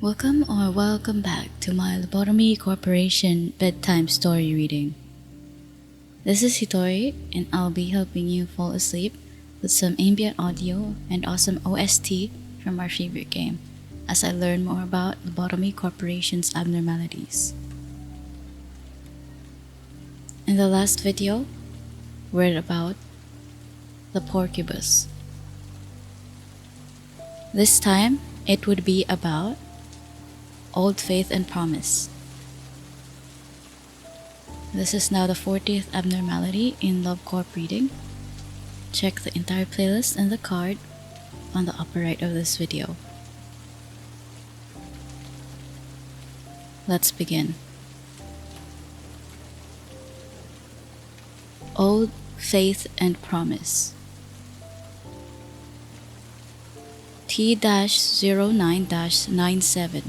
Welcome back to my Lobotomy Corporation bedtime story reading. This is Hitori, and I'll be helping you fall asleep with some ambient audio and awesome OST from our favorite game as I learn more about Lobotomy Corporation's abnormalities. In the last video, we read about the porcubus. This time, it would be about Old Faith and Promise. This is now the 40th abnormality in Love Corp reading. Check the entire playlist and the card on the upper right of this video. Let's begin. Old Faith and Promise. T-09-97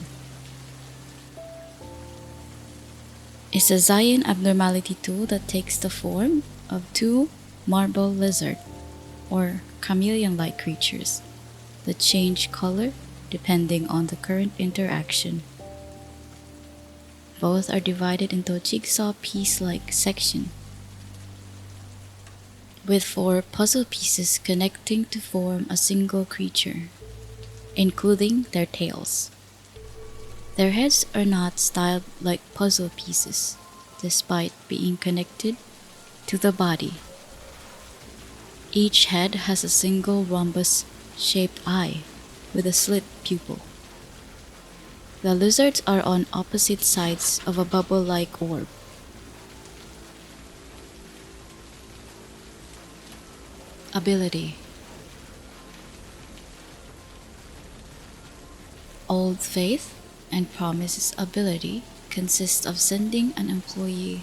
is a Zion abnormality tool that takes the form of two marble lizard or chameleon-like creatures that change color depending on the current interaction. Both are divided into a jigsaw piece-like section with 4 puzzle pieces connecting to form a single creature, including their tails. Their heads are not styled like puzzle pieces, despite being connected to the body. Each head has a single rhombus-shaped eye with a slit pupil. The lizards are on opposite sides of a bubble-like orb. Ability. Old Faith and Promise's ability consists of sending an employee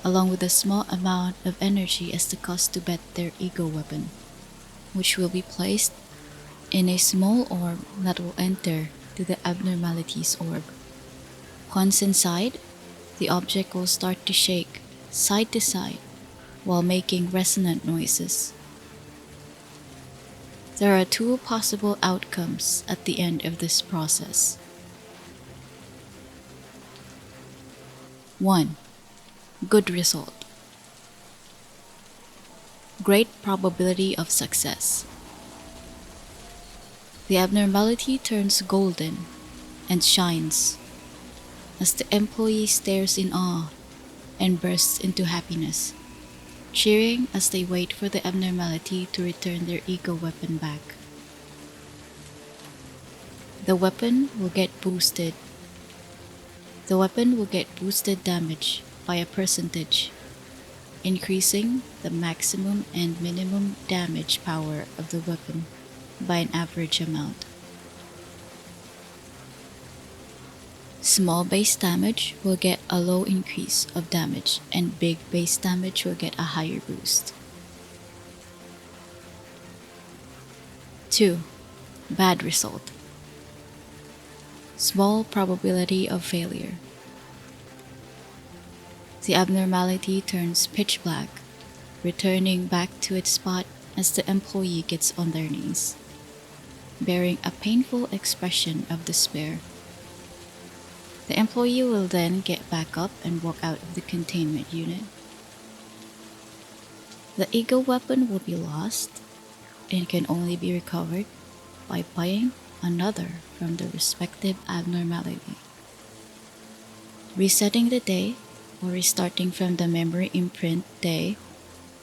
along with a small amount of energy as the cost to bet their ego weapon, which will be placed in a small orb that will enter to the abnormalities orb. Once inside, the object will start to shake side to side while making resonant noises. There are 2 possible outcomes at the end of this process. 1. Good result. Great probability of success. The abnormality turns golden and shines as the employee stares in awe and bursts into happiness, cheering as they wait for the abnormality to return their ego weapon back. The weapon will get boosted damage by a percentage, increasing the maximum and minimum damage power of the weapon by an average amount. Small base damage will get a low increase of damage, and big base damage will get a higher boost. 2. Bad result. Small probability of failure. The abnormality turns pitch black, returning back to its spot as the employee gets on their knees, bearing a painful expression of despair. The employee will then get back up and walk out of the containment unit. The ego weapon will be lost and can only be recovered by buying another from the respective abnormality. Resetting the day or restarting from the memory imprint day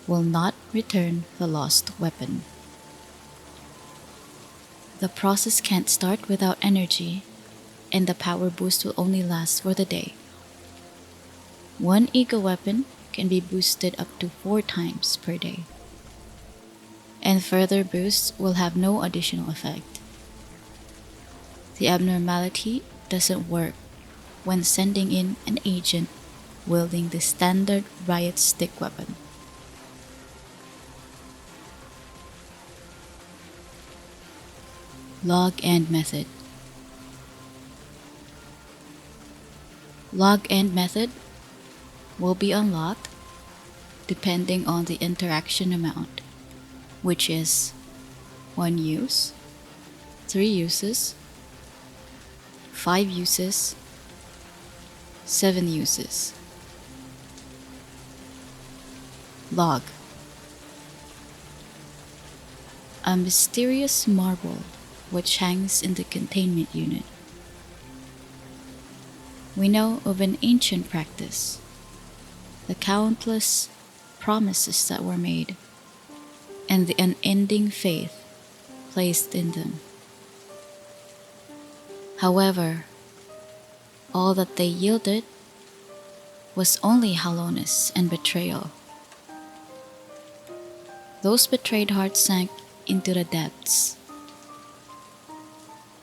will not return the lost weapon. The process can't start without energy, and the power boost will only last for the day. One ego weapon can be boosted up to 4 times per day, and further boosts will have no additional effect. The abnormality doesn't work when sending in an agent wielding the standard riot stick weapon. Log End Method. Log End Method will be unlocked depending on the interaction amount, which is 1 use, 3 uses, 5 uses, 7 uses. Log. A mysterious marble which hangs in the containment unit. We know of an ancient practice, the countless promises that were made, and the unending faith placed in them. However, all that they yielded was only hollowness and betrayal. Those betrayed hearts sank into the depths,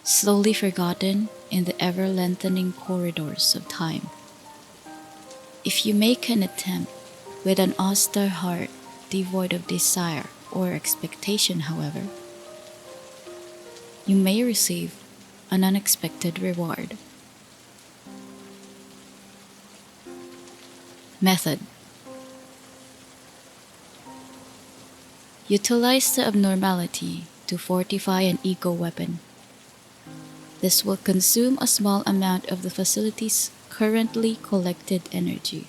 slowly forgotten in the ever-lengthening corridors of time. If you make an attempt with an austere heart devoid of desire or expectation, however, you may receive an unexpected reward. Method. Utilize the abnormality to fortify an ego weapon. This will consume a small amount of the facility's currently collected energy.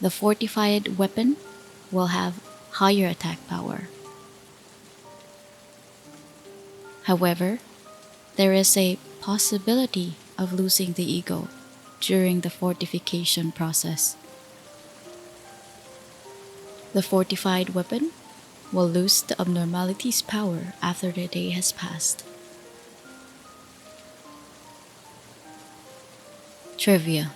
The fortified weapon will have higher attack power. However, there is a possibility of losing the ego during the fortification process. The fortified weapon will lose the abnormality's power after the day has passed. Trivia.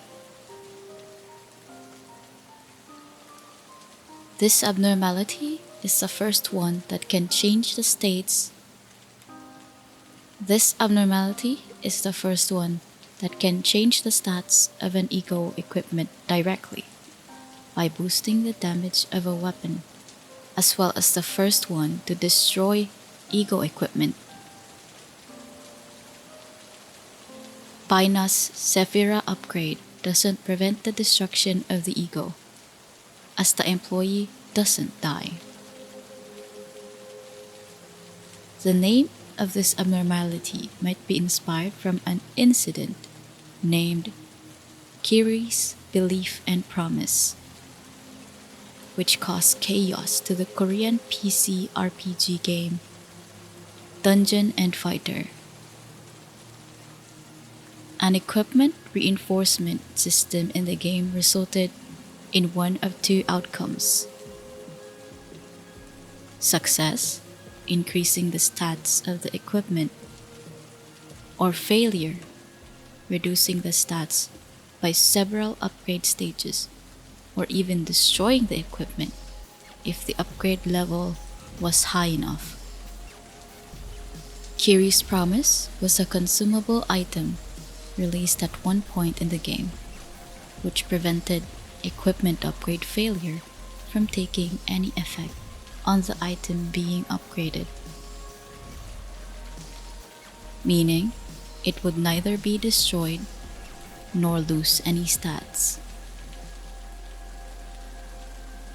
This abnormality is the first one that can change the states. This abnormality is the first one that can change the stats of an ego equipment directly by boosting the damage of a weapon, as well as the first one to destroy ego equipment. Bina's Sephira upgrade doesn't prevent the destruction of the ego, as the employee doesn't die. The name of this abnormality might be inspired from an incident named Kiri's Belief and Promise, which caused chaos to the Korean PC RPG game Dungeon and Fighter. An equipment reinforcement system in the game resulted in one of two outcomes: success, increasing the stats of the equipment, or failure, reducing the stats by several upgrade stages, or even destroying the equipment if the upgrade level was high enough. Kiri's Promise was a consumable item released at one point in the game, which prevented equipment upgrade failure from taking any effect on the item being upgraded, meaning it would neither be destroyed nor lose any stats.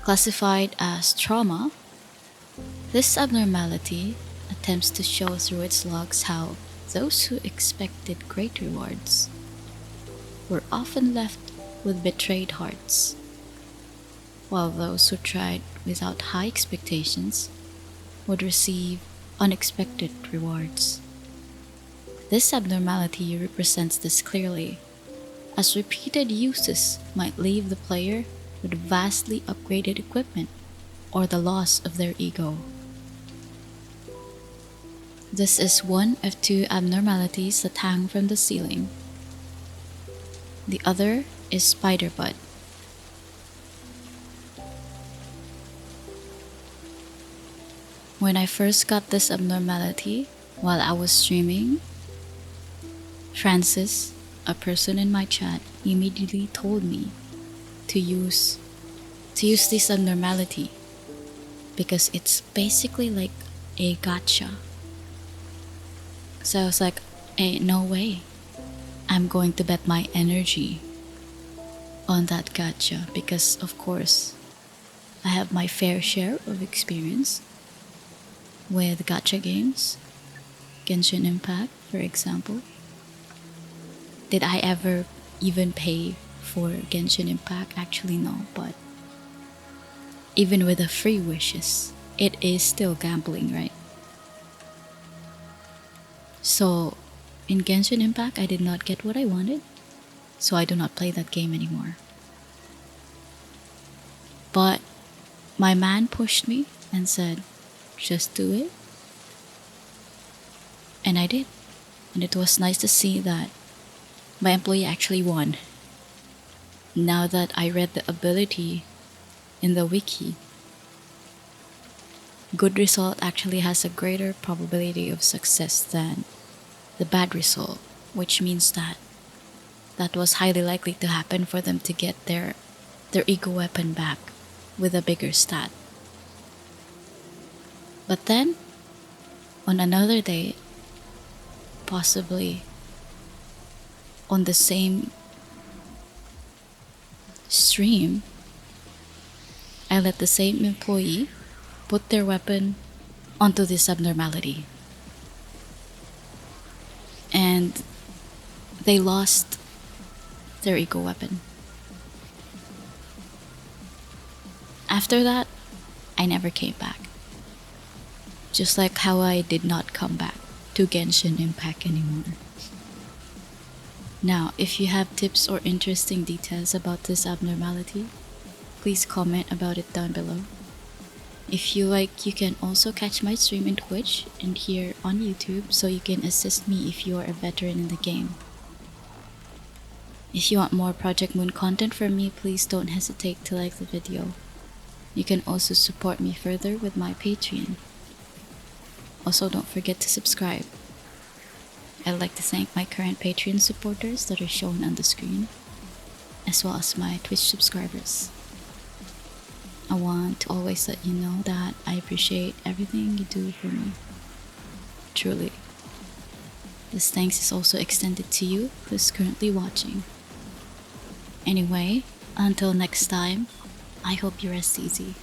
Classified as trauma, this abnormality attempts to show through its logs how those who expected great rewards were often left with betrayed hearts, while those who tried without high expectations would receive unexpected rewards. This abnormality represents this clearly, as repeated uses might leave the player with vastly upgraded equipment or the loss of their ego. This is one of two abnormalities that hang from the ceiling. The other is spider butt. When I first got this abnormality while I was streaming, Francis, a person in my chat, immediately told me to use this abnormality because it's basically like a gacha. So I was like, hey, no way. I'm going to bet my energy on that gacha because, of course, I have my fair share of experience with gacha games, Genshin Impact, for example. Did I ever even pay for Genshin Impact? Actually, no, but even with the free wishes, it is still gambling, right? So, in Genshin Impact, I did not get what I wanted, so I do not play that game anymore. But my man pushed me and said, just do it. And I did. And it was nice to see that my employee actually won. Now that I read the ability in the wiki, good result actually has a greater probability of success than the bad result, which means that that was highly likely to happen for them to get their ego weapon back with a bigger stat. But then, on another day, possibly on the same stream, I let the same employee put their weapon onto this abnormality. And they lost their ego weapon. After that, I never came back. Just like how I did not come back to Genshin Impact anymore. Now, if you have tips or interesting details about this abnormality, please comment about it down below. If you like, you can also catch my stream in Twitch and here on YouTube, so you can assist me if you are a veteran in the game. If you want more Project Moon content from me, please don't hesitate to like the video. You can also support me further with my Patreon. Also, don't forget to subscribe. I'd like to thank my current Patreon supporters that are shown on the screen, as well as my Twitch subscribers. I want to always let you know that I appreciate everything you do for me. Truly. This thanks is also extended to you who's currently watching. Anyway, until next time, I hope you rest easy.